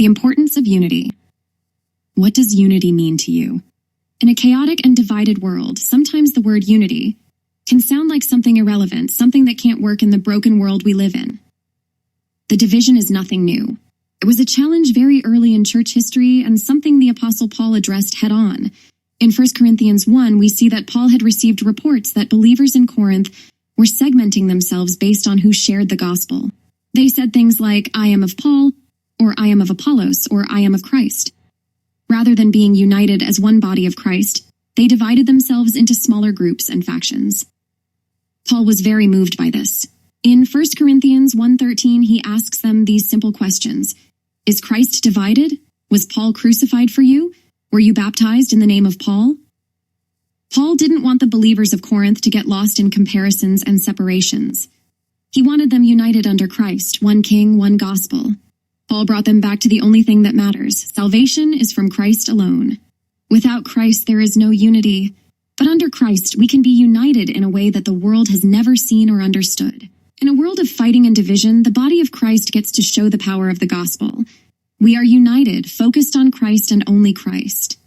The importance of unity. What does unity mean to you? In a chaotic and divided world, sometimes the word unity can sound like something irrelevant, something that can't work in the broken world we live in. The division is nothing new. It was a challenge very early in church history and something the Apostle Paul addressed head-on. In 1 Corinthians 1, we see that Paul had received reports that believers in Corinth were segmenting themselves based on who shared the gospel. They said things like, "I am of Paul," or "I am of Apollos," or "I am of Christ." Rather than being united as one body of Christ, they divided themselves into smaller groups and factions. Paul was very moved by this. In 1 Corinthians 1:13, he asks them these simple questions. Is Christ divided? Was Paul crucified for you? Were you baptized in the name of Paul? Paul didn't want the believers of Corinth to get lost in comparisons and separations. He wanted them united under Christ, one king, one gospel. Paul brought them back to the only thing that matters. Salvation is from Christ alone. Without Christ, there is no unity. But under Christ, we can be united in a way that the world has never seen or understood. In a world of fighting and division, the body of Christ gets to show the power of the gospel. We are united, focused on Christ and only Christ.